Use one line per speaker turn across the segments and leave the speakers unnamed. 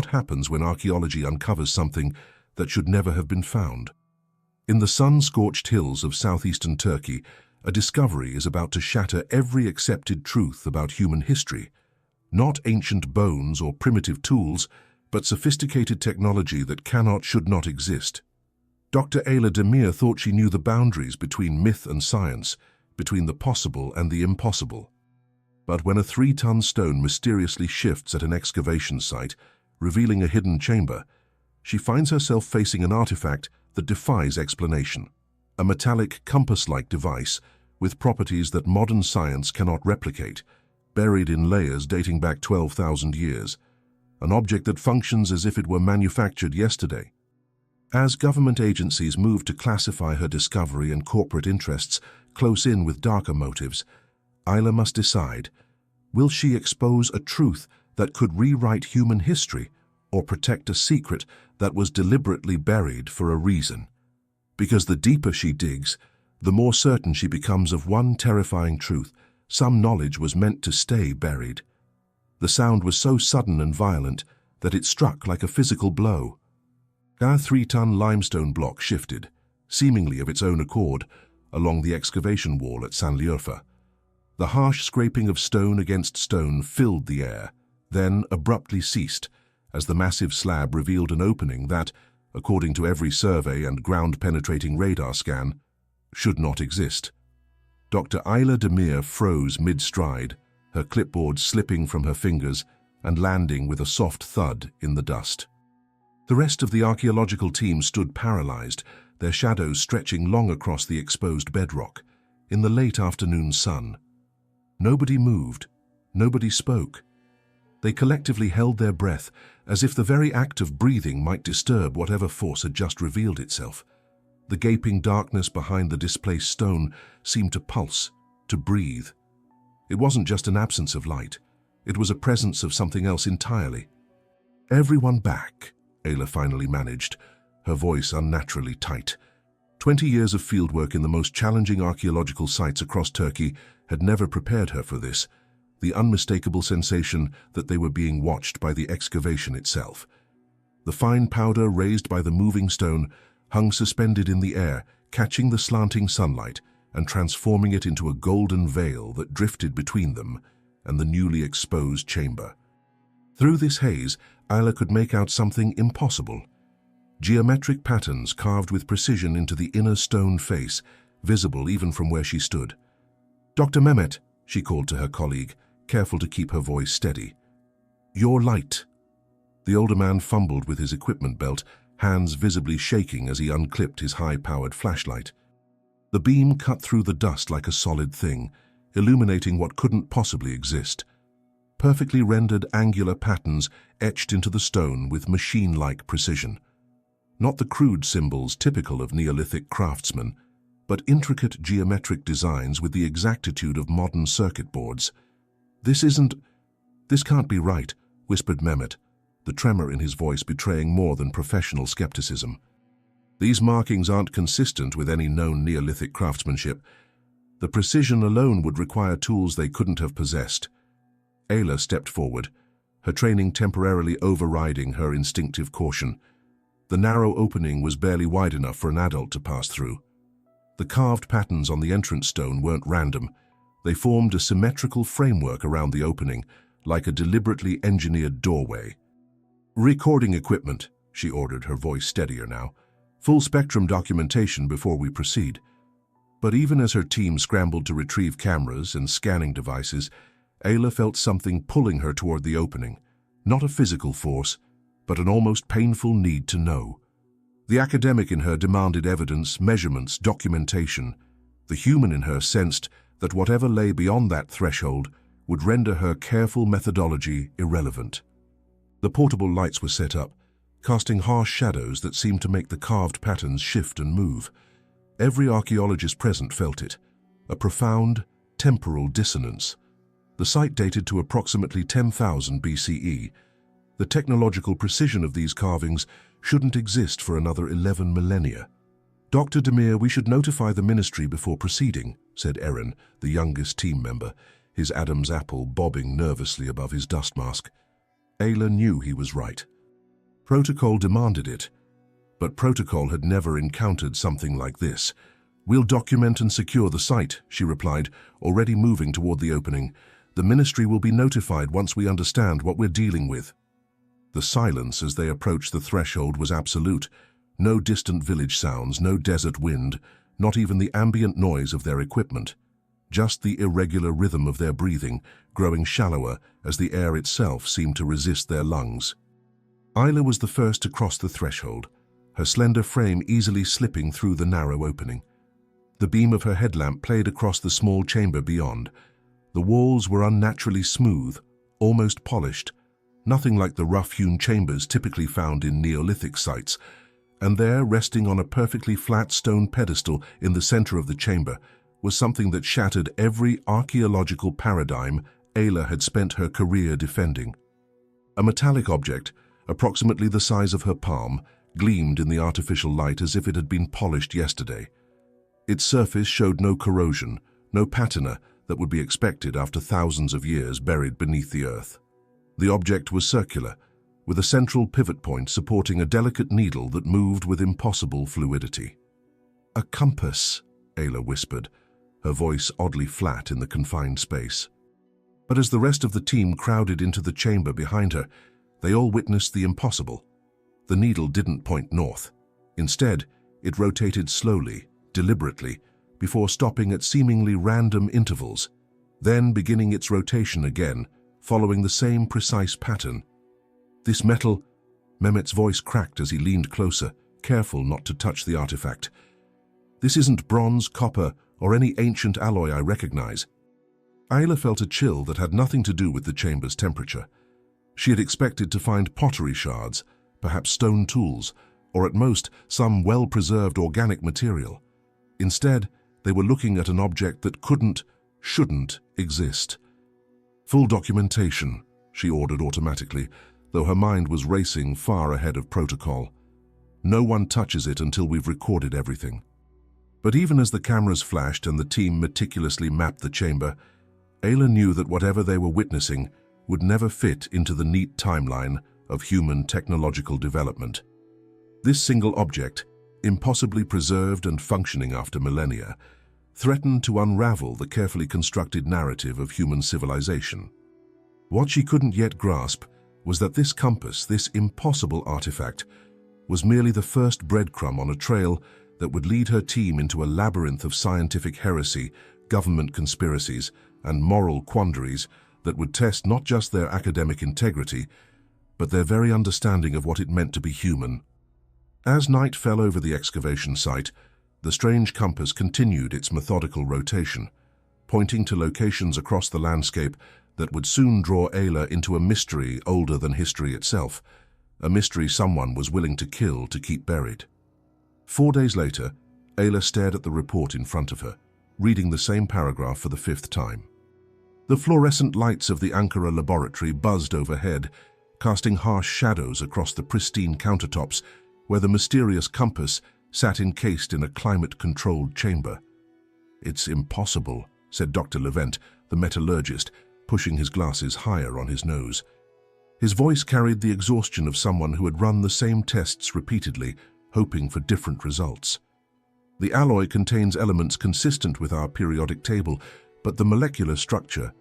What happens when archaeology uncovers something that should never have been found? In the sun-scorched hills of southeastern Turkey, a discovery is about to shatter every accepted truth about human history. Not ancient bones or primitive tools, but sophisticated technology that should not exist. Dr. Ayla Demir thought she knew the boundaries between myth and science, between the possible and the impossible. But when a 3-ton stone mysteriously shifts at an excavation site, revealing a hidden chamber, she finds herself facing an artifact that defies explanation. A metallic, compass-like device with properties that modern science cannot replicate, buried in layers dating back 12,000 years. An object that functions as if it were manufactured yesterday. As government agencies move to classify her discovery and corporate interests close in with darker motives, Ayla must decide, will she expose a truth that could rewrite human history or protect a secret that was deliberately buried for a reason? Because the deeper she digs, the more certain she becomes of one terrifying truth: some knowledge was meant to stay buried. The sound was so sudden and violent that it struck like a physical blow. A 3-ton limestone block shifted, seemingly of its own accord, along the excavation wall at Sanliurfa. The harsh scraping of stone against stone filled the air, then abruptly ceased, as the massive slab revealed an opening that, according to every survey and ground-penetrating radar scan, should not exist. Dr. Ayla Demir froze mid-stride, her clipboard slipping from her fingers and landing with a soft thud in the dust. The rest of the archaeological team stood paralyzed, their shadows stretching long across the exposed bedrock, in the late afternoon sun. Nobody moved, nobody spoke. They collectively held their breath, as if the very act of breathing might disturb whatever force had just revealed itself. The gaping darkness behind the displaced stone seemed to pulse, to breathe. It wasn't just an absence of light. It was a presence of something else entirely. "Everyone back," Ayla finally managed, her voice unnaturally tight. 20 years of fieldwork in the most challenging archaeological sites across Turkey had never prepared her for this, the unmistakable sensation that they were being watched by the excavation itself. The fine powder raised by the moving stone hung suspended in the air, catching the slanting sunlight and transforming it into a golden veil that drifted between them and the newly exposed chamber. Through this haze, Ayla could make out something impossible. Geometric patterns carved with precision into the inner stone face, visible even from where she stood. "Dr. Mehmet," she called to her colleague, careful to keep her voice steady. "Your light." The older man fumbled with his equipment belt, hands visibly shaking as he unclipped his high-powered flashlight. The beam cut through the dust like a solid thing, illuminating what couldn't possibly exist. Perfectly rendered angular patterns etched into the stone with machine-like precision. Not the crude symbols typical of Neolithic craftsmen, but intricate geometric designs with the exactitude of modern circuit boards. This can't be right," whispered Mehmet, the tremor in his voice betraying more than professional skepticism. "These markings aren't consistent with any known Neolithic craftsmanship. The precision alone would require tools they couldn't have possessed." Ayla stepped forward, her training temporarily overriding her instinctive caution. The narrow opening was barely wide enough for an adult to pass through. The carved patterns on the entrance stone weren't random. They formed a symmetrical framework around the opening, like a deliberately engineered doorway. "Recording equipment," she ordered, her voice steadier now. "Full-spectrum documentation before we proceed." But even as her team scrambled to retrieve cameras and scanning devices, Ayla felt something pulling her toward the opening. Not a physical force, but an almost painful need to know. The academic in her demanded evidence, measurements, documentation. The human in her sensed that whatever lay beyond that threshold would render her careful methodology irrelevant. The portable lights were set up, casting harsh shadows that seemed to make the carved patterns shift and move. Every archaeologist present felt it, a profound, temporal dissonance. The site dated to approximately 10,000 BCE. The technological precision of these carvings shouldn't exist for another 11 millennia. "Dr. Demir, we should notify the ministry before proceeding," said Eren, the youngest team member, his Adam's apple bobbing nervously above his dust mask. Ayla knew he was right. Protocol demanded it, but protocol had never encountered something like this. "We'll document and secure the site," she replied, already moving toward the opening. "The ministry will be notified once we understand what we're dealing with." The silence as they approached the threshold was absolute. No distant village sounds, no desert wind, not even the ambient noise of their equipment. Just the irregular rhythm of their breathing, growing shallower as the air itself seemed to resist their lungs. Isla was the first to cross the threshold, her slender frame easily slipping through the narrow opening. The beam of her headlamp played across the small chamber beyond. The walls were unnaturally smooth, almost polished, nothing like the rough-hewn chambers typically found in Neolithic sites. And there, resting on a perfectly flat stone pedestal in the center of the chamber, was something that shattered every archaeological paradigm Ayla had spent her career defending. A metallic object, approximately the size of her palm, gleamed in the artificial light as if it had been polished yesterday. Its surface showed no corrosion, no patina that would be expected after thousands of years buried beneath the earth. The object was circular, with a central pivot point supporting a delicate needle that moved with impossible fluidity. "A compass," Ayla whispered, her voice oddly flat in the confined space. But as the rest of the team crowded into the chamber behind her, they all witnessed the impossible. The needle didn't point north. Instead, it rotated slowly, deliberately, before stopping at seemingly random intervals, then beginning its rotation again, following the same precise pattern. "This metal," Mehmet's voice cracked as he leaned closer, careful not to touch the artifact. "This isn't bronze, copper, or any ancient alloy I recognize." Ayla felt a chill that had nothing to do with the chamber's temperature. She had expected to find pottery shards, perhaps stone tools, or at most some well-preserved organic material. Instead, they were looking at an object that shouldn't exist. "Full documentation," she ordered automatically, though her mind was racing far ahead of protocol. "No one touches it until we've recorded everything." But even as the cameras flashed and the team meticulously mapped the chamber, Ayla knew that whatever they were witnessing would never fit into the neat timeline of human technological development. This single object, impossibly preserved and functioning after millennia, threatened to unravel the carefully constructed narrative of human civilization. What she couldn't yet grasp was that this compass, this impossible artifact, was merely the first breadcrumb on a trail that would lead her team into a labyrinth of scientific heresy, government conspiracies, and moral quandaries that would test not just their academic integrity, but their very understanding of what it meant to be human. As night fell over the excavation site, the strange compass continued its methodical rotation, pointing to locations across the landscape that would soon draw Ayla into a mystery older than history itself, a mystery someone was willing to kill to keep buried. 4 days later, Ayla stared at the report in front of her, reading the same paragraph for the 5th time. The fluorescent lights of the Ankara laboratory buzzed overhead, casting harsh shadows across the pristine countertops where the mysterious compass sat encased in a climate-controlled chamber. "It's impossible," said Dr. Levent, the metallurgist, pushing his glasses higher on his nose. His voice carried the exhaustion of someone who had run the same tests repeatedly, hoping for different results. "The alloy contains elements consistent with our periodic table, but the molecular structure—"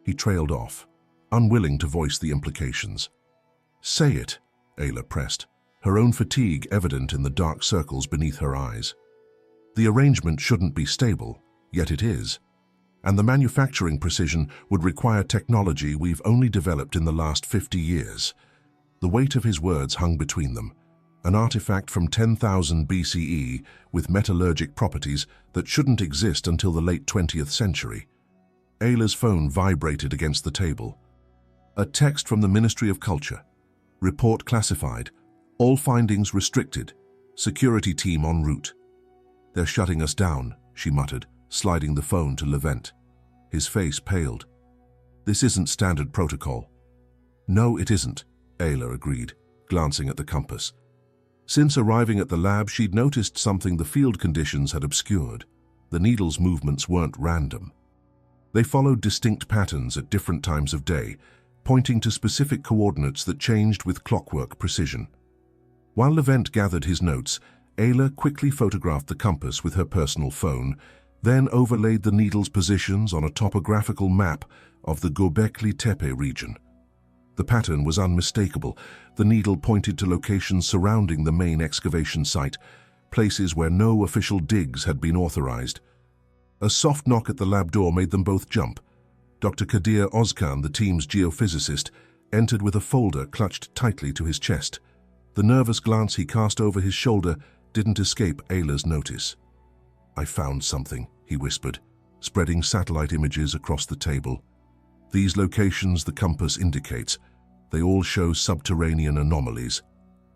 He trailed off, unwilling to voice the implications. "Say it," Ayla pressed, her own fatigue evident in the dark circles beneath her eyes. "The arrangement shouldn't be stable, yet it is. And the manufacturing precision would require technology we've only developed in the last 50 years. The weight of his words hung between them. An artifact from 10,000 BCE with metallurgic properties that shouldn't exist until the late 20th century. Ayla's phone vibrated against the table. A text from the Ministry of Culture. Report classified. All findings restricted. Security team en route. "They're shutting us down," she muttered, sliding the phone to Levent. His face paled. "This isn't standard protocol." "No, it isn't," Ayla agreed, glancing at the compass. Since arriving at the lab, she'd noticed something the field conditions had obscured. The needle's movements weren't random. They followed distinct patterns at different times of day, pointing to specific coordinates that changed with clockwork precision. While Levent gathered his notes, Ayla quickly photographed the compass with her personal phone, then overlaid the needle's positions on a topographical map of the Göbekli Tepe region. The pattern was unmistakable. The needle pointed to locations surrounding the main excavation site, places where no official digs had been authorized. A soft knock at the lab door made them both jump. Dr. Kadir Ozkan, the team's geophysicist, entered with a folder clutched tightly to his chest. The nervous glance he cast over his shoulder didn't escape Ayla's notice. "I found something," he whispered, spreading satellite images across the table. "These locations the compass indicates, they all show subterranean anomalies,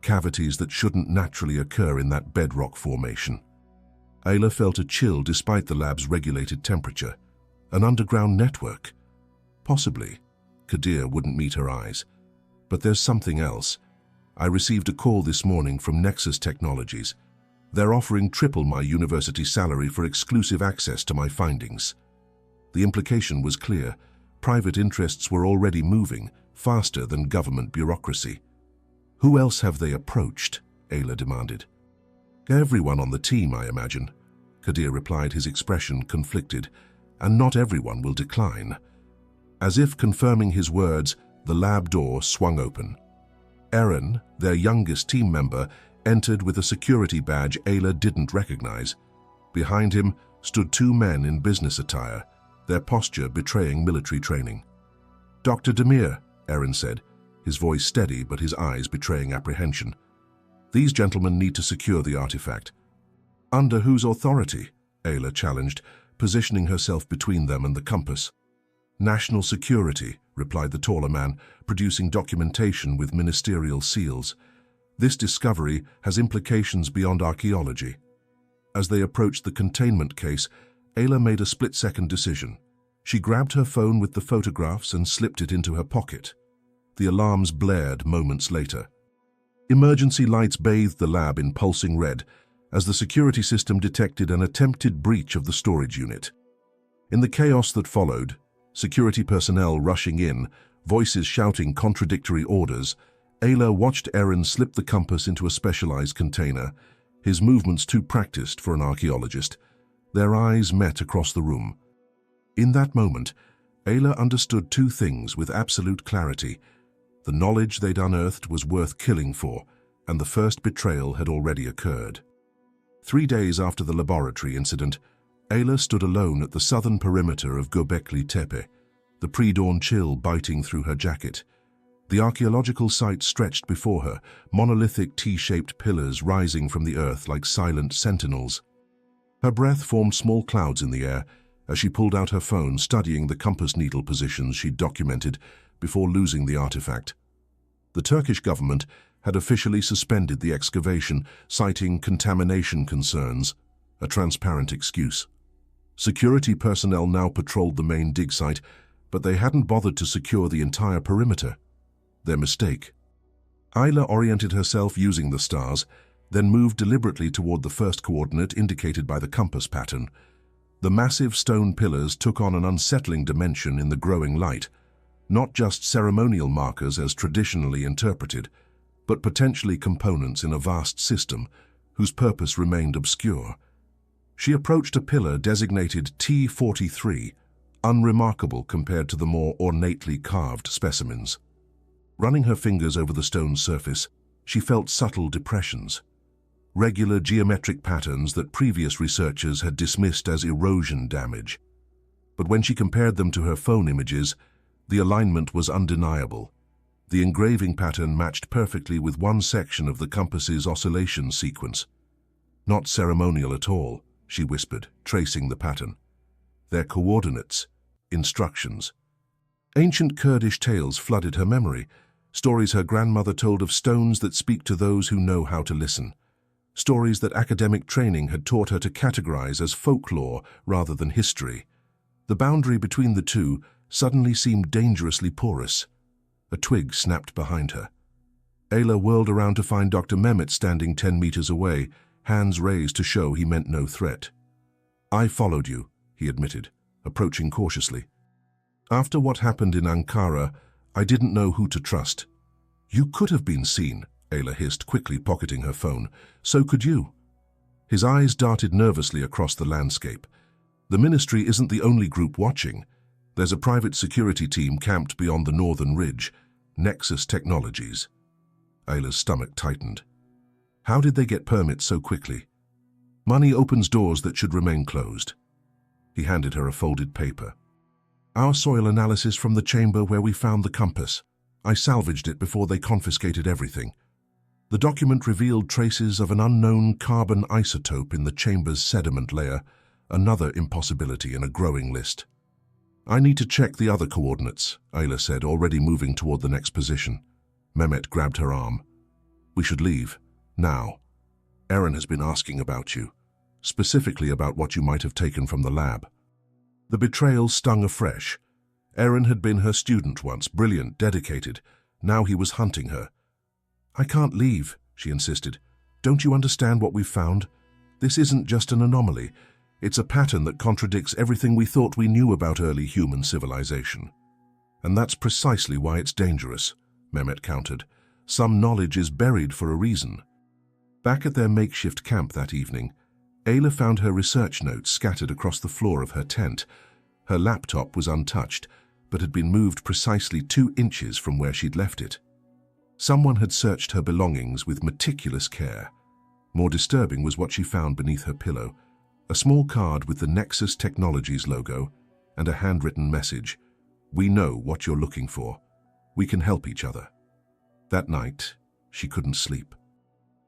cavities that shouldn't naturally occur in that bedrock formation." Ayla felt a chill despite the lab's regulated temperature. An underground network? Possibly. Kadir wouldn't meet her eyes. But there's something else. I received a call this morning from Nexus Technologies. They're offering triple my university salary for exclusive access to my findings. The implication was clear. Private interests were already moving, faster than government bureaucracy. "Who else have they approached?" Ayla demanded. "Everyone on the team, I imagine," Kadir replied, his expression conflicted. "And not everyone will decline." As if confirming his words, the lab door swung open. Eren, their youngest team member, entered with a security badge Ayla didn't recognize. Behind him stood two men in business attire, their posture betraying military training. "Dr. Demir," Eren said, his voice steady but his eyes betraying apprehension. "These gentlemen need to secure the artifact." "Under whose authority?" Ayla challenged, positioning herself between them and the compass. "National security," replied the taller man, producing documentation with ministerial seals. "This discovery has implications beyond archaeology." As they approached the containment case, Ayla made a split-second decision. She grabbed her phone with the photographs and slipped it into her pocket. The alarms blared moments later. Emergency lights bathed the lab in pulsing red as the security system detected an attempted breach of the storage unit. In the chaos that followed, security personnel rushing in, voices shouting contradictory orders, Ayla watched Eren slip the compass into a specialized container, his movements too practiced for an archaeologist. Their eyes met across the room. In that moment, Ayla understood two things with absolute clarity. The knowledge they'd unearthed was worth killing for, and the first betrayal had already occurred. 3 days after the laboratory incident, Ayla stood alone at the southern perimeter of Göbekli Tepe, the pre-dawn chill biting through her jacket. The archaeological site stretched before her, monolithic T-shaped pillars rising from the earth like silent sentinels. Her breath formed small clouds in the air as she pulled out her phone, studying the compass needle positions she'd documented before losing the artifact. The Turkish government had officially suspended the excavation, citing contamination concerns, a transparent excuse. Security personnel now patrolled the main dig site, but they hadn't bothered to secure the entire perimeter. Their mistake. Ayla oriented herself using the stars, then moved deliberately toward the first coordinate indicated by the compass pattern. The massive stone pillars took on an unsettling dimension in the growing light, not just ceremonial markers as traditionally interpreted, but potentially components in a vast system whose purpose remained obscure. She approached a pillar designated T-43, unremarkable compared to the more ornately carved specimens. Running her fingers over the stone surface, she felt subtle depressions, regular geometric patterns that previous researchers had dismissed as erosion damage. But when she compared them to her phone images, the alignment was undeniable. The engraving pattern matched perfectly with one section of the compass's oscillation sequence. "Not ceremonial at all," she whispered, tracing the pattern. "Their coordinates, instructions." Ancient Kurdish tales flooded her memory, stories her grandmother told of stones that speak to those who know how to listen, stories that academic training had taught her to categorize as folklore rather than history. The boundary between the two suddenly seemed dangerously porous. A twig snapped behind her. Ayla whirled around to find Dr. Mehmet standing 10 meters away, hands raised to show he meant no threat. "I followed you," he admitted, approaching cautiously. "After what happened in Ankara, I didn't know who to trust. You could have been seen, Ayla hissed, quickly pocketing her phone. So could you. His eyes darted nervously across the landscape. The Ministry isn't the only group watching. There's a private security team camped beyond the northern ridge, Nexus Technologies. Ayla's stomach tightened. How did they get permits so quickly? Money opens doors that should remain closed. He handed her a folded paper. Our soil analysis from the chamber where we found the compass. I salvaged it before they confiscated everything. The document revealed traces of an unknown carbon isotope in the chamber's sediment layer, another impossibility in a growing list. I need to check the other coordinates, Ayla said, already moving toward the next position. Mehmet grabbed her arm. We should leave, now. Eren has been asking about you, specifically about what you might have taken from the lab. The betrayal stung afresh. Eren had been her student once, brilliant, dedicated. Now he was hunting her. I can't leave, she insisted. Don't you understand what we've found? This isn't just an anomaly. It's a pattern that contradicts everything we thought we knew about early human civilization. And that's precisely why it's dangerous, Mehmet countered. Some knowledge is buried for a reason. Back at their makeshift camp that evening, Ayla found her research notes scattered across the floor of her tent. Her laptop was untouched, but had been moved precisely 2 inches from where she'd left it. Someone had searched her belongings with meticulous care. More disturbing was what she found beneath her pillow, a small card with the Nexus Technologies logo and a handwritten message. We know what you're looking for. We can help each other. That night, she couldn't sleep.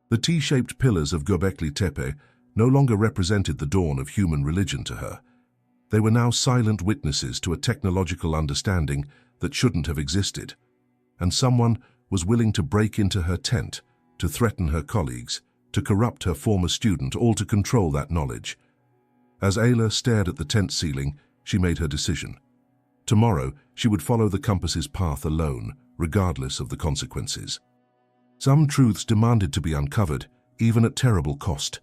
The T-shaped pillars of Göbekli Tepe no longer represented the dawn of human religion to her. They were now silent witnesses to a technological understanding that shouldn't have existed, and someone was willing to break into her tent, to threaten her colleagues, to corrupt her former student, all to control that knowledge. As Ayla stared at the tent ceiling, she made her decision. Tomorrow, she would follow the compass's path alone, regardless of the consequences. Some truths demanded to be uncovered, even at terrible cost.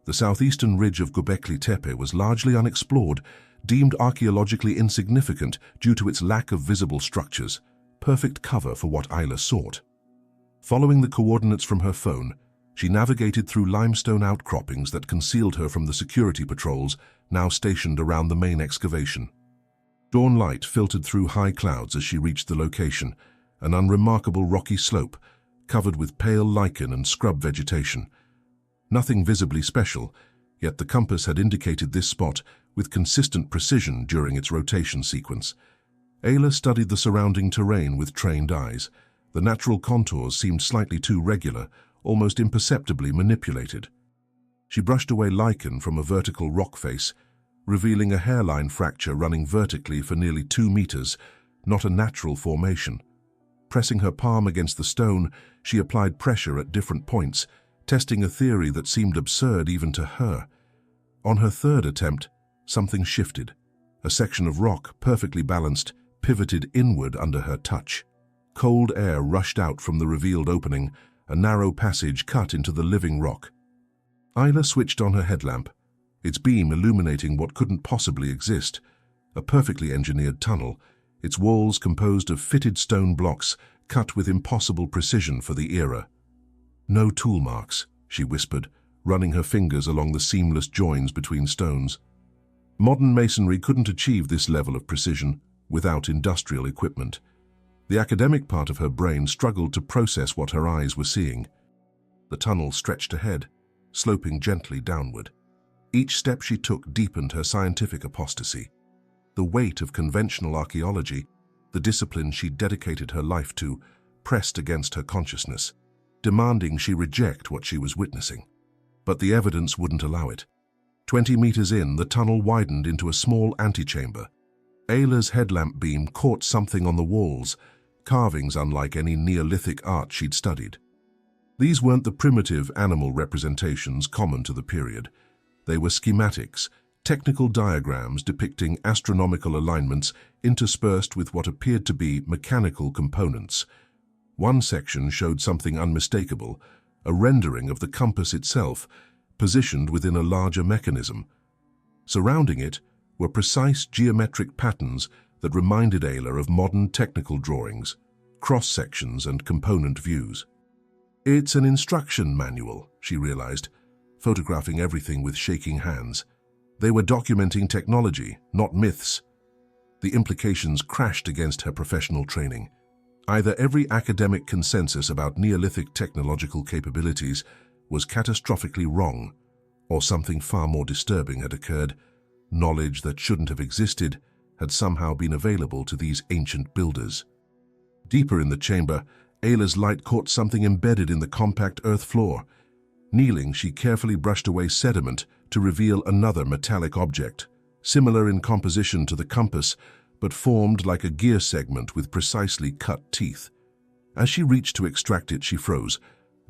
The southeastern ridge of Göbekli Tepe was largely unexplored, deemed archaeologically insignificant due to its lack of visible structures, perfect cover for what Ayla sought. Following the coordinates from her phone, she navigated through limestone outcroppings that concealed her from the security patrols now stationed around the main excavation. Dawn light filtered through high clouds as she reached the location, an unremarkable rocky slope, covered with pale lichen and scrub vegetation. Nothing visibly special, yet the compass had indicated this spot with consistent precision during its rotation sequence. Ayla studied the surrounding terrain with trained eyes. The natural contours seemed slightly too regular, almost imperceptibly manipulated. She brushed away lichen from a vertical rock face, revealing a hairline fracture running vertically for nearly 2 meters, not a natural formation. Pressing her palm against the stone, she applied pressure at different points, testing a theory that seemed absurd even to her. On her 3rd attempt, something shifted. A section of rock, perfectly balanced, pivoted inward under her touch. Cold air rushed out from the revealed opening, a narrow passage cut into the living rock. Ayla switched on her headlamp, its beam illuminating what couldn't possibly exist. A perfectly engineered tunnel, its walls composed of fitted stone blocks cut with impossible precision for the era. No tool marks, she whispered, running her fingers along the seamless joins between stones. Modern masonry couldn't achieve this level of precision without industrial equipment. The academic part of her brain struggled to process what her eyes were seeing. The tunnel stretched ahead, sloping gently downward. Each step she took deepened her scientific apostasy. The weight of conventional archaeology, the discipline she dedicated her life to, pressed against her consciousness, demanding she reject what she was witnessing. But the evidence wouldn't allow it. 20 meters in, the tunnel widened into a small antechamber. Ayla's headlamp beam caught something on the walls, carvings unlike any Neolithic art she'd studied. These weren't the primitive animal representations common to the period. They were schematics, technical diagrams depicting astronomical alignments interspersed with what appeared to be mechanical components. One section showed something unmistakable, a rendering of the compass itself, positioned within a larger mechanism. Surrounding it were precise geometric patterns that reminded Ayla of modern technical drawings. cross-sections and component views. It's an instruction manual, she realized, photographing everything with shaking hands. They were documenting technology, not myths. The implications crashed against her professional training. Either every academic consensus about Neolithic technological capabilities was catastrophically wrong, or something far more disturbing had occurred. Knowledge that shouldn't have existed had somehow been available to these ancient builders. Deeper in the chamber, Ayla's light caught something embedded in the compact earth floor. Kneeling, she carefully brushed away sediment to reveal another metallic object, similar in composition to the compass, but formed like a gear segment with precisely cut teeth. As she reached to extract it, she froze.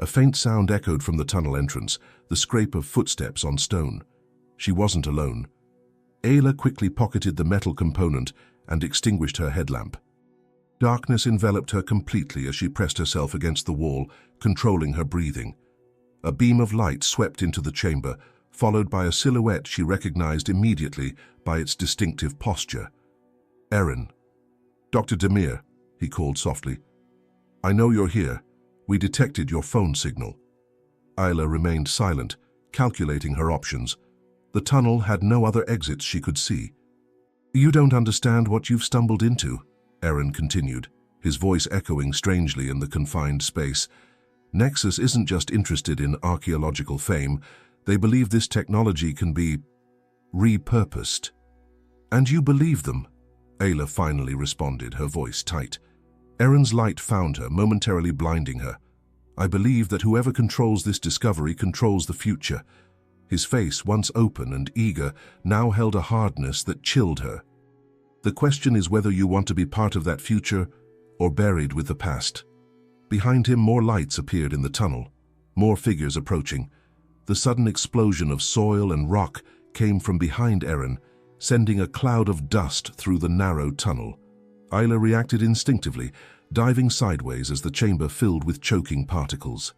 A faint sound echoed from the tunnel entrance, the scrape of footsteps on stone. She wasn't alone. Ayla quickly pocketed the metal component and extinguished her headlamp. Darkness enveloped her completely as she pressed herself against the wall, controlling her breathing. A beam of light swept into the chamber, followed by a silhouette she recognized immediately by its distinctive posture. Erin. "Dr. Demir," he called softly. "I know you're here. We detected your phone signal." Ayla remained silent, calculating her options. The tunnel had no other exits she could see. "You don't understand what you've stumbled into," Erin continued, his voice echoing strangely in the confined space. "Nexus isn't just interested in archaeological fame. They believe this technology can be repurposed." "And you believe them?" Ayla finally responded, her voice tight. Erin's light found her, momentarily blinding her. "I believe that whoever controls this discovery controls the future." His face, once open and eager, now held a hardness that chilled her. "The question is whether you want to be part of that future or buried with the past." Behind him, more lights appeared in the tunnel, more figures approaching. The sudden explosion of soil and rock came from behind Erin, sending a cloud of dust through the narrow tunnel. Ayla reacted instinctively, diving sideways as the chamber filled with choking particles.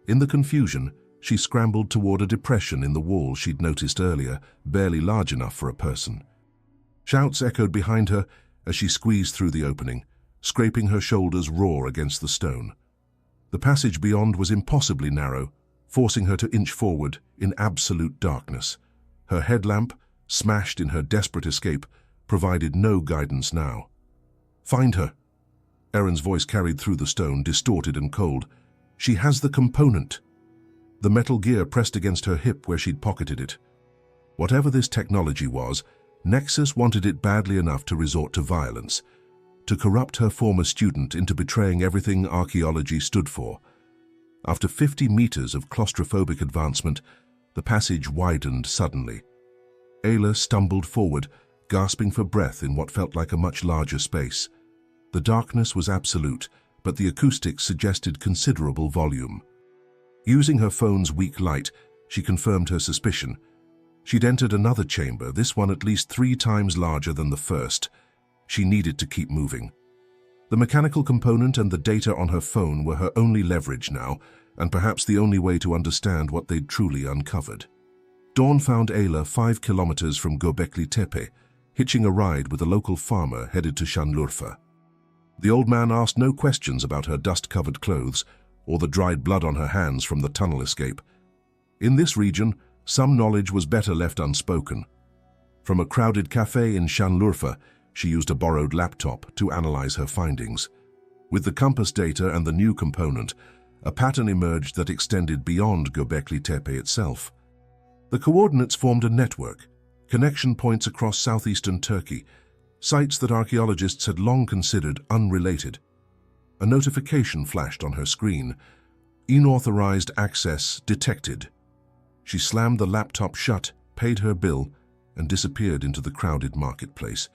In the confusion, she scrambled toward a depression in the wall she'd noticed earlier, barely large enough for a person. Shouts echoed behind her as she squeezed through the opening, scraping her shoulders raw against the stone. The passage beyond was impossibly narrow, forcing her to inch forward in absolute darkness. Her headlamp, smashed in her desperate escape, provided no guidance now. "Find her." Erin's voice carried through the stone, distorted and cold. "She has the component." The metal gear pressed against her hip where she'd pocketed it. Whatever this technology was, Nexus wanted it badly enough to resort to violence, to corrupt her former student into betraying everything archaeology stood for. After 50 meters of claustrophobic advancement, the passage widened suddenly. Ayla stumbled forward, gasping for breath in what felt like a much larger space. The darkness was absolute, but the acoustics suggested considerable volume. Using her phone's weak light, she confirmed her suspicion. She'd entered another chamber, this one at least 3 times larger than the first. She needed to keep moving. The mechanical component and the data on her phone were her only leverage now, and perhaps the only way to understand what they'd truly uncovered. Dawn found Ayla 5 kilometers from Göbekli Tepe, hitching a ride with a local farmer headed to Şanlıurfa. The old man asked no questions about her dust-covered clothes or the dried blood on her hands from the tunnel escape. In this region, some knowledge was better left unspoken. From a crowded cafe in Şanlıurfa, she used a borrowed laptop to analyze her findings. With the compass data and the new component, a pattern emerged that extended beyond Göbekli Tepe itself. The coordinates formed a network, connection points across southeastern Turkey, sites that archaeologists had long considered unrelated. A notification flashed on her screen. Unauthorized access detected. She slammed the laptop shut, paid her bill, and disappeared into the crowded marketplace.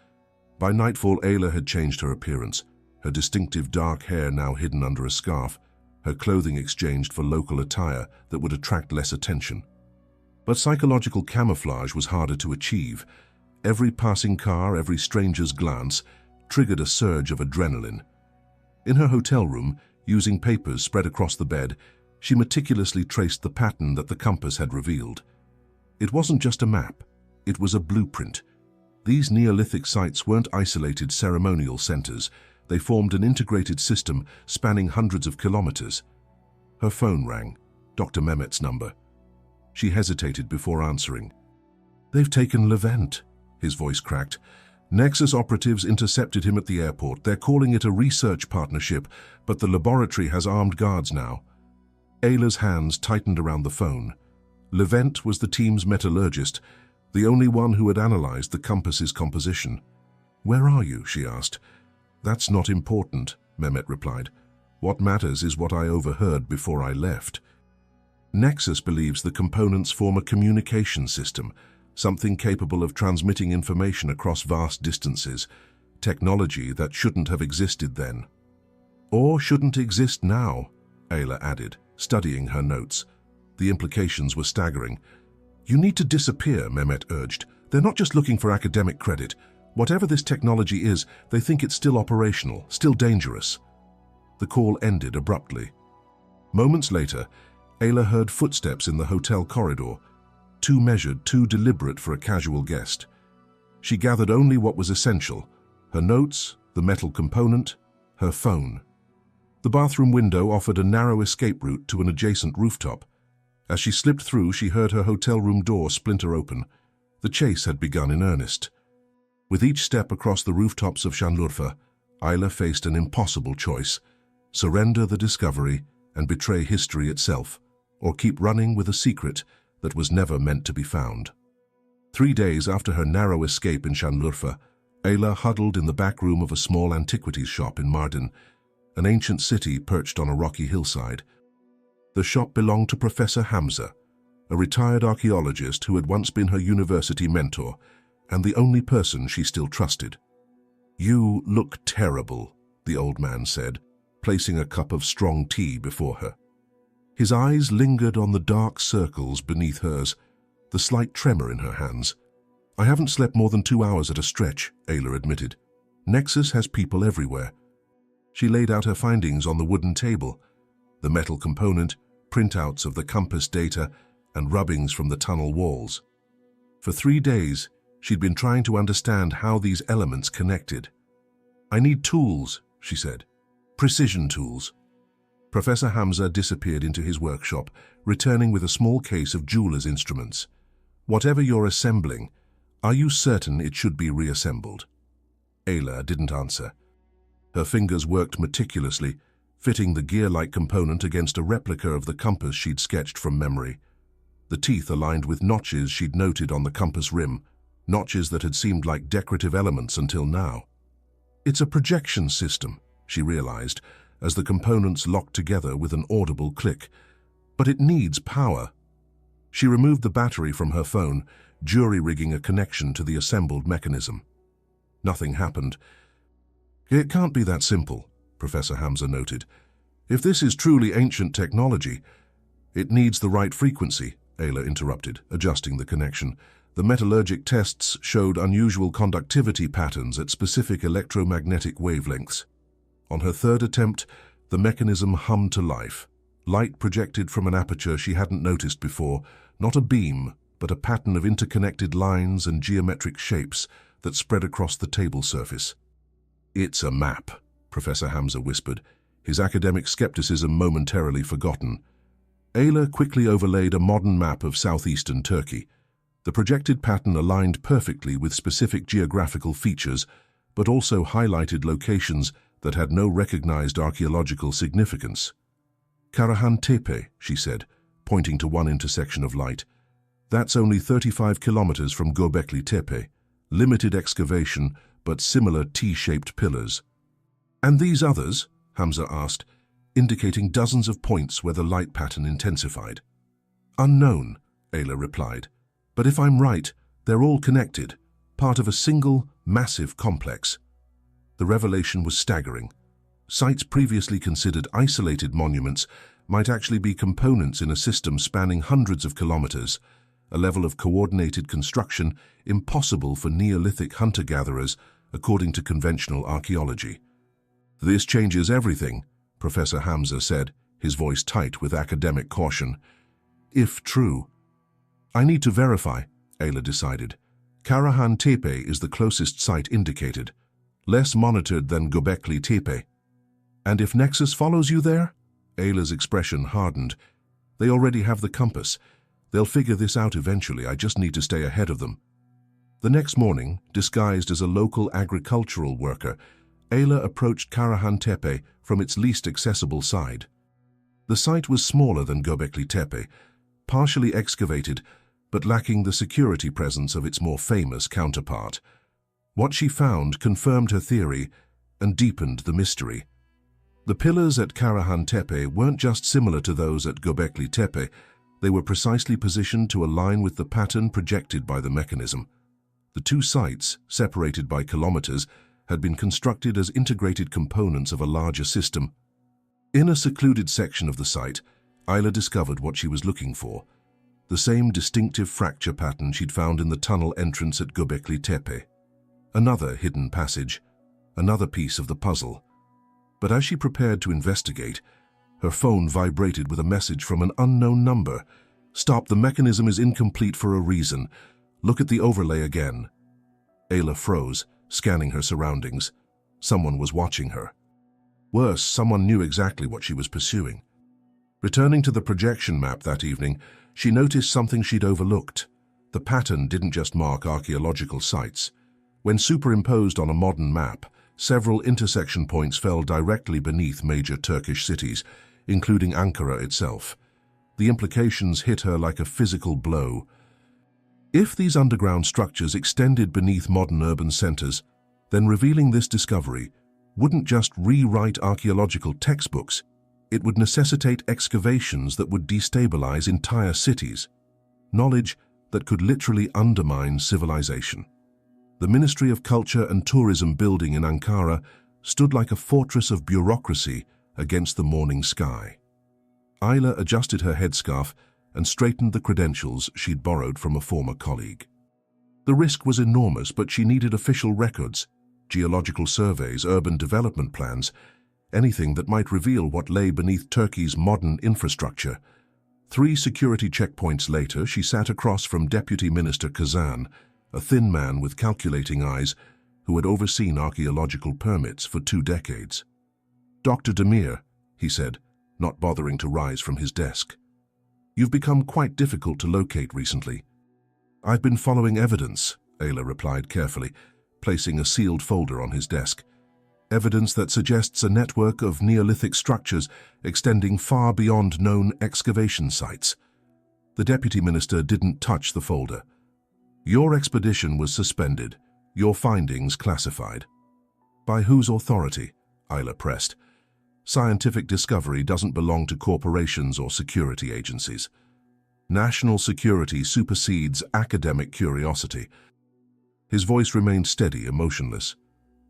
By nightfall, Ayla had changed her appearance, her distinctive dark hair now hidden under a scarf, her clothing exchanged for local attire that would attract less attention. But psychological camouflage was harder to achieve. Every passing car, every stranger's glance, triggered a surge of adrenaline. In her hotel room, using papers spread across the bed, she meticulously traced the pattern that the compass had revealed. It wasn't just a map, it was a blueprint. These Neolithic sites weren't isolated ceremonial centers. They formed an integrated system spanning hundreds of kilometers. Her phone rang, Dr. Mehmet's number. She hesitated before answering. "They've taken Levent," his voice cracked. "Nexus operatives intercepted him at the airport. They're calling it a research partnership, but the laboratory has armed guards now." Ayla's hands tightened around the phone. Levent was the team's metallurgist, the only one who had analyzed the compass's composition. "Where are you?" she asked. "That's not important," Mehmet replied. "What matters is what I overheard before I left." Nexus believes the components form a communication system, something capable of transmitting information across vast distances, technology that shouldn't have existed then. Or shouldn't exist now, Ayla added, studying her notes. The implications were staggering. "You need to disappear," Mehmet urged. "They're not just looking for academic credit. Whatever this technology is, they think it's still operational, still dangerous." The call ended abruptly. Moments later, Ayla heard footsteps in the hotel corridor, too measured, too deliberate for a casual guest. She gathered only what was essential: her notes, the metal component, her phone. The bathroom window offered a narrow escape route to an adjacent rooftop. As she slipped through, she heard her hotel room door splinter open. The chase had begun in earnest. With each step across the rooftops of Şanlıurfa, Ayla faced an impossible choice: surrender the discovery and betray history itself, or keep running with a secret that was never meant to be found. 3 days after her narrow escape in Şanlıurfa, Ayla huddled in the back room of a small antiquities shop in Mardin, an ancient city perched on a rocky hillside. The shop belonged to Professor Hamza, a retired archaeologist who had once been her university mentor, and the only person she still trusted. "You look terrible," the old man said, placing a cup of strong tea before her. His eyes lingered on the dark circles beneath hers, the slight tremor in her hands. "I haven't slept more than 2 hours at a stretch," Ayla admitted. "Nexus has people everywhere." She laid out her findings on the wooden table: the metal component, printouts of the compass data, and rubbings from the tunnel walls. For 3 days, she'd been trying to understand how these elements connected. "I need tools," she said. "Precision tools." Professor Hamza disappeared into his workshop, returning with a small case of jeweler's instruments. "Whatever you're assembling, are you certain it should be reassembled?" Ayla didn't answer. Her fingers worked meticulously, fitting the gear-like component against a replica of the compass she'd sketched from memory. The teeth aligned with notches she'd noted on the compass rim, notches that had seemed like decorative elements until now. "It's a projection system," she realized, as the components locked together with an audible click. "But it needs power." She removed the battery from her phone, jury-rigging a connection to the assembled mechanism. Nothing happened. "It can't be that simple," Professor Hamza noted. "If this is truly ancient technology—" "It needs the right frequency," Ayla interrupted, adjusting the connection. "The metallurgic tests showed unusual conductivity patterns at specific electromagnetic wavelengths." On her third attempt, the mechanism hummed to life. Light projected from an aperture she hadn't noticed before, not a beam, but a pattern of interconnected lines and geometric shapes that spread across the table surface. "It's a map," Professor Hamza whispered, his academic skepticism momentarily forgotten. Ayla quickly overlaid a modern map of southeastern Turkey. The projected pattern aligned perfectly with specific geographical features, but also highlighted locations that had no recognized archaeological significance. "Karahan Tepe," she said, pointing to one intersection of light. "That's only 35 kilometers from Göbekli Tepe. Limited excavation, but similar T-shaped pillars." "And these others?" Hamza asked, indicating dozens of points where the light pattern intensified. "Unknown," Ayla replied. "But if I'm right, they're all connected, part of a single, massive complex." The revelation was staggering. Sites previously considered isolated monuments might actually be components in a system spanning hundreds of kilometers, a level of coordinated construction impossible for Neolithic hunter-gatherers, according to conventional archaeology. "This changes everything," Professor Hamza said, his voice tight with academic caution. "If true." "I need to verify," Ayla decided. "Karahan Tepe is the closest site indicated. less monitored than Göbekli Tepe. And if Nexus follows you there? Ayla's expression hardened. They already have the compass. They'll figure this out eventually. I just need to stay ahead of them. The next morning, disguised as a local agricultural worker, Ayla approached Karahan Tepe from its least accessible side. The site was smaller than Göbekli Tepe, partially excavated, but lacking the security presence of its more famous counterpart. What she found confirmed her theory and deepened the mystery. The pillars at Karahan Tepe weren't just similar to those at Göbekli Tepe, they were precisely positioned to align with the pattern projected by the mechanism. The two sites, separated by kilometers, had been constructed as integrated components of a larger system. In a secluded section of the site, Ayla discovered what she was looking for, the same distinctive fracture pattern she'd found in the tunnel entrance at Göbekli Tepe. Another hidden passage, another piece of the puzzle. But as she prepared to investigate, her phone vibrated with a message from an unknown number. "Stop, the mechanism is incomplete for a reason. Look at the overlay again." Ayla froze, scanning her surroundings. Someone was watching her. Worse, someone knew exactly what she was pursuing. Returning to the projection map that evening, she noticed something she'd overlooked. The pattern didn't just mark archaeological sites. When superimposed on a modern map, several intersection points fell directly beneath major Turkish cities, including Ankara itself. The implications hit her like a physical blow. If these underground structures extended beneath modern urban centers, then revealing this discovery wouldn't just rewrite archaeological textbooks, it would necessitate excavations that would destabilize entire cities, knowledge that could literally undermine civilization. The Ministry of Culture and Tourism building in Ankara stood like a fortress of bureaucracy against the morning sky. Ayla adjusted her headscarf and straightened the credentials she'd borrowed from a former colleague. The risk was enormous, but she needed official records, geological surveys, urban development plans, anything that might reveal what lay beneath Turkey's modern infrastructure. 3 security checkpoints later, she sat across from Deputy Minister Kazan, a thin man with calculating eyes who had overseen archaeological permits for 2 decades. "Dr. Demir," he said, not bothering to rise from his desk. "You've become quite difficult to locate recently." "I've been following evidence," Ayla replied carefully, placing a sealed folder on his desk. "Evidence that suggests a network of Neolithic structures extending far beyond known excavation sites." The deputy minister didn't touch the folder. "Your expedition was suspended, your findings classified." "By whose authority?" Ayla pressed. "Scientific discovery doesn't belong to corporations or security agencies. National security supersedes academic curiosity." His voice remained steady, emotionless.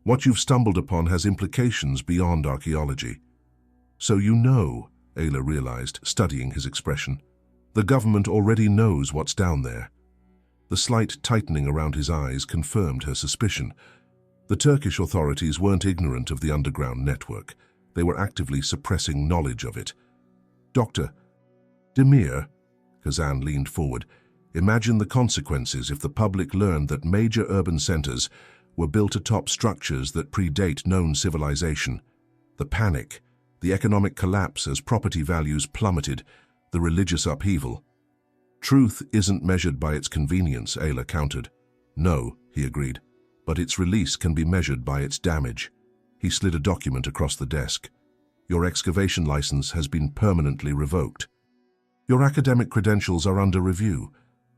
"What you've stumbled upon has implications beyond archaeology." "So you know," Ayla realized, studying his expression. "The government already knows what's down there." The slight tightening around his eyes confirmed her suspicion. The Turkish authorities weren't ignorant of the underground network. They were actively suppressing knowledge of it. "Dr. Demir," Kazan leaned forward, "imagine the consequences if the public learned that major urban centers were built atop structures that predate known civilization. The panic, the economic collapse as property values plummeted, the religious upheaval." "Truth isn't measured by its convenience," Ayla countered. "No," he agreed, "but its release can be measured by its damage." He slid a document across the desk. "Your excavation license has been permanently revoked. Your academic credentials are under review.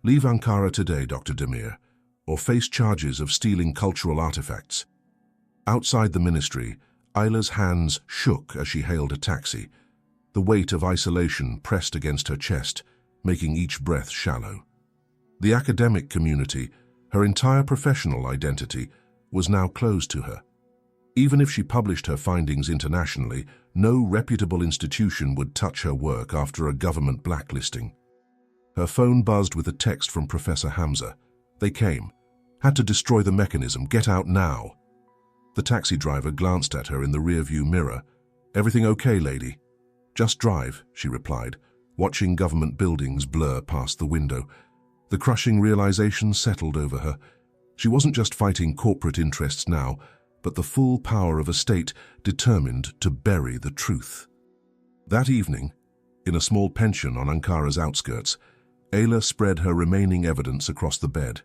Leave Ankara today, Dr. Demir, or face charges of stealing cultural artifacts." Outside the ministry, Ayla's hands shook as she hailed a taxi. The weight of isolation pressed against her chest, making each breath shallow. The academic community, her entire professional identity, was now closed to her. Even if she published her findings internationally, no reputable institution would touch her work after a government blacklisting. Her phone buzzed with a text from Professor Hamza. "They came. Had to destroy the mechanism. Get out now." The taxi driver glanced at her in the rearview mirror. "Everything okay, lady?" "Just drive," she replied, watching government buildings blur past the window. The crushing realization settled over her. She wasn't just fighting corporate interests now, but the full power of a state determined to bury the truth. That evening, in a small pension on Ankara's outskirts, Ayla spread her remaining evidence across the bed.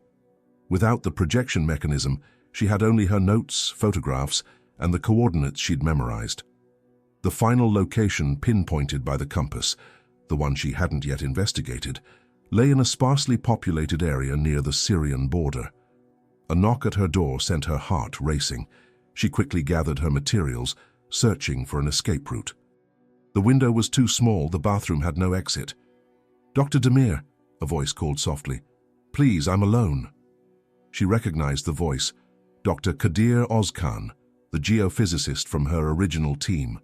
Without the projection mechanism, she had only her notes, photographs, and the coordinates she'd memorized. The final location pinpointed by the compass, the one she hadn't yet investigated, lay in a sparsely populated area near the Syrian border. A knock at her door sent her heart racing. She quickly gathered her materials, searching for an escape route. The window was too small, the bathroom had no exit. "Dr. Demir," a voice called softly. "Please, I'm alone." She recognized the voice, Dr. Kadir Ozkan, the geophysicist from her original team.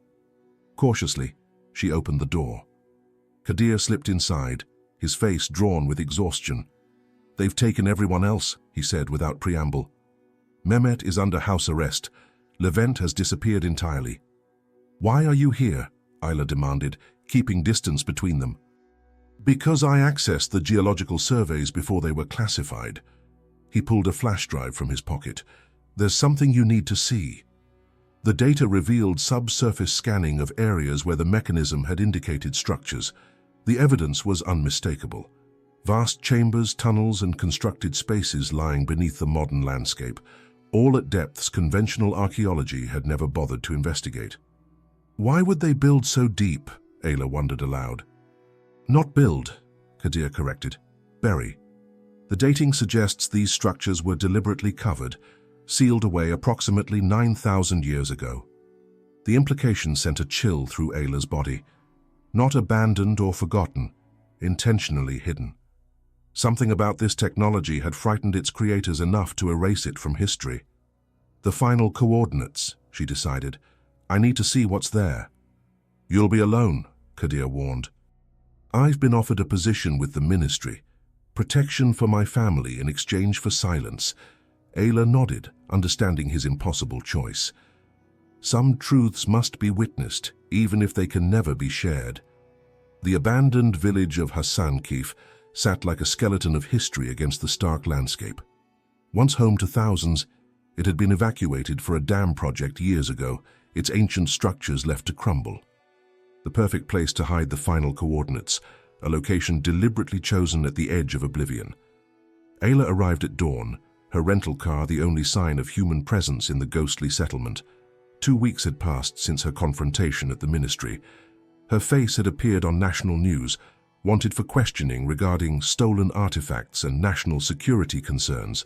Cautiously, she opened the door. Kadir slipped inside, his face drawn with exhaustion. "They've taken everyone else," he said without preamble. "Mehmet is under house arrest. Levent has disappeared entirely." "Why are you here?" Ayla demanded, keeping distance between them. "Because I accessed the geological surveys before they were classified." He pulled a flash drive from his pocket. "There's something you need to see." The data revealed subsurface scanning of areas where the mechanism had indicated structures. The evidence was unmistakable. Vast chambers, tunnels, and constructed spaces lying beneath the modern landscape, all at depths conventional archaeology had never bothered to investigate. "Why would they build so deep?" Ayla wondered aloud. "Not build," Kadir corrected. "Bury. The dating suggests these structures were deliberately covered, sealed away approximately 9,000 years ago." The implication sent a chill through Ayla's body. Not abandoned or forgotten, intentionally hidden. Something about this technology had frightened its creators enough to erase it from history. "The final coordinates," she decided. "I need to see what's there." "You'll be alone," Kadir warned. "I've been offered a position with the ministry. Protection for my family in exchange for silence." Ayla nodded, understanding his impossible choice. Some truths must be witnessed, even if they can never be shared. The abandoned village of Hasankeyf sat like a skeleton of history against the stark landscape. Once home to thousands, it had been evacuated for a dam project years ago, its ancient structures left to crumble. The perfect place to hide the final coordinates, a location deliberately chosen at the edge of oblivion. Ayla arrived at dawn, her rental car the only sign of human presence in the ghostly settlement. 2 weeks had passed since her confrontation at the ministry. Her face had appeared on national news, wanted for questioning regarding stolen artifacts and national security concerns.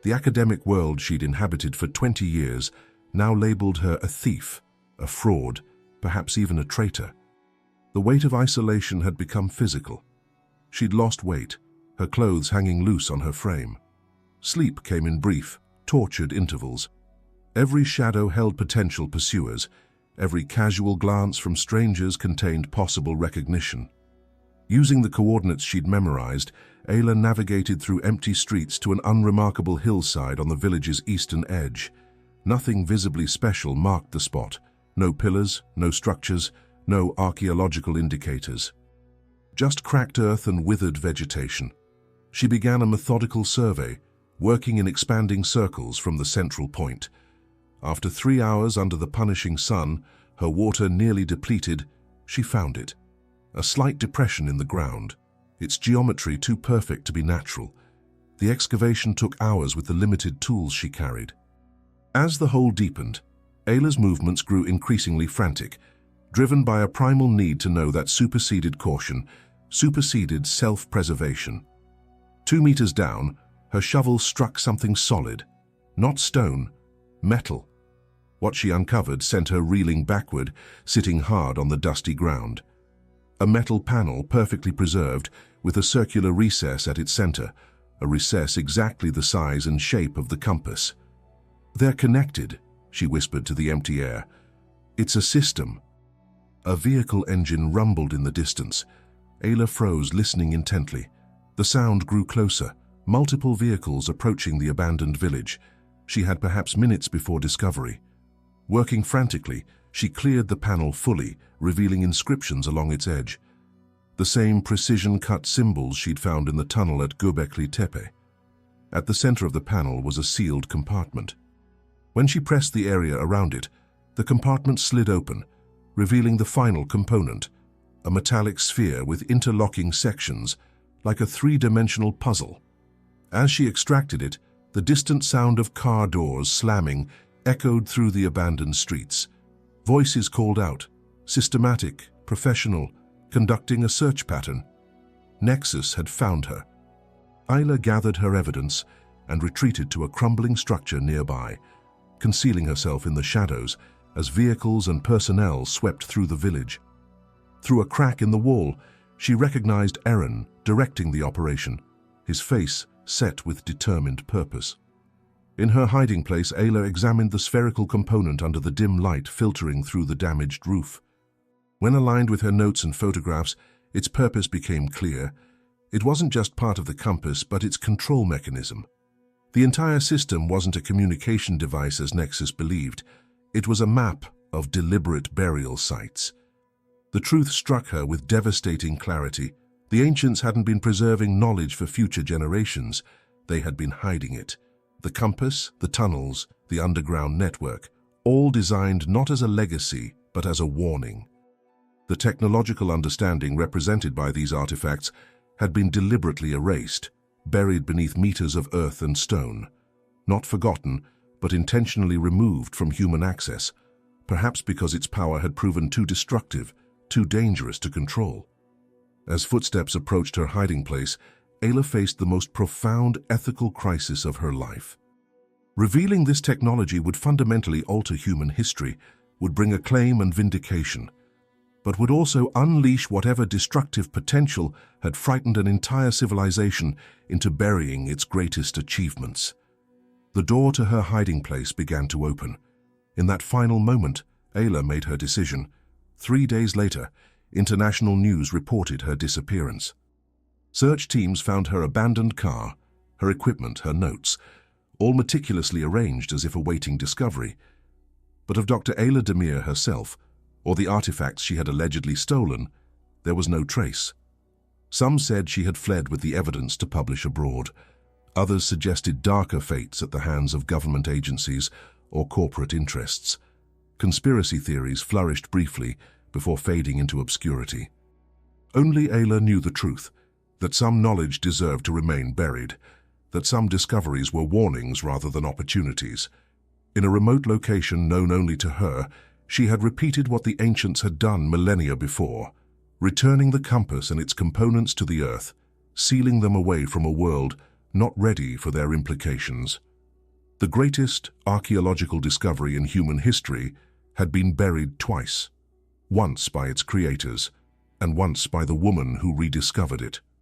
The academic world she'd inhabited for 20 years now labeled her a thief, a fraud, perhaps even a traitor. The weight of isolation had become physical. She'd lost weight, her clothes hanging loose on her frame. Sleep came in brief, tortured intervals. Every shadow held potential pursuers. Every casual glance from strangers contained possible recognition. Using the coordinates she'd memorized, Ayla navigated through empty streets to an unremarkable hillside on the village's eastern edge. Nothing visibly special marked the spot. No pillars, no structures, no archaeological indicators. Just cracked earth and withered vegetation. She began a methodical survey, working in expanding circles from the central point. After 3 hours under the punishing sun, her water nearly depleted, she found it. A slight depression in the ground, its geometry too perfect to be natural. The excavation took hours with the limited tools she carried. As the hole deepened, Ayla's movements grew increasingly frantic, driven by a primal need to know that superseded caution, superseded self-preservation. 2 meters down, her shovel struck something solid, not stone, metal. What she uncovered sent her reeling backward, sitting hard on the dusty ground. A metal panel perfectly preserved, with a circular recess at its center, a recess exactly the size and shape of the compass. "They're connected," she whispered to the empty air. "It's a system." A vehicle engine rumbled in the distance. Ayla froze, listening intently. The sound grew closer, multiple vehicles approaching the abandoned village. She had perhaps minutes before discovery. Working frantically, she cleared the panel fully, revealing inscriptions along its edge. The same precision-cut symbols she'd found in the tunnel at Göbekli Tepe. At the center of the panel was a sealed compartment. When she pressed the area around it, the compartment slid open, revealing the final component, a metallic sphere with interlocking sections, like a three-dimensional puzzle. As she extracted it, the distant sound of car doors slamming echoed through the abandoned streets. Voices called out, systematic, professional, conducting a search pattern. Nexus had found her. Ayla gathered her evidence and retreated to a crumbling structure nearby, concealing herself in the shadows as vehicles and personnel swept through the village. Through a crack in the wall, she recognized Eren directing the operation, his face set with determined purpose. In her hiding place, Ayla examined the spherical component under the dim light filtering through the damaged roof. When aligned with her notes and photographs, its purpose became clear. It wasn't just part of the compass, but its control mechanism. The entire system wasn't a communication device as Nexus believed. It was a map of deliberate burial sites. The truth struck her with devastating clarity. The ancients hadn't been preserving knowledge for future generations. They had been hiding it. The compass, the tunnels, the underground network, all designed not as a legacy, but as a warning. The technological understanding represented by these artifacts had been deliberately erased, buried beneath meters of earth and stone. Not forgotten, but intentionally removed from human access, perhaps because its power had proven too destructive, too dangerous to control. As footsteps approached her hiding place, Ayla faced the most profound ethical crisis of her life. Revealing this technology would fundamentally alter human history, would bring acclaim and vindication, but would also unleash whatever destructive potential had frightened an entire civilization into burying its greatest achievements. The door to her hiding place began to open. In that final moment, Ayla made her decision. 3 days later, international news reported her disappearance. Search teams found her abandoned car, her equipment, her notes, all meticulously arranged as if awaiting discovery. But of Dr. Ayla Demir herself, or the artifacts she had allegedly stolen, there was no trace. Some said she had fled with the evidence to publish abroad. Others suggested darker fates at the hands of government agencies or corporate interests. Conspiracy theories flourished briefly before fading into obscurity. Only Ayla knew the truth, that some knowledge deserved to remain buried, that some discoveries were warnings rather than opportunities. In a remote location known only to her, she had repeated what the ancients had done millennia before, returning the compass and its components to the earth, sealing them away from a world not ready for their implications. The greatest archaeological discovery in human history had been buried twice, once by its creators, and once by the woman who rediscovered it.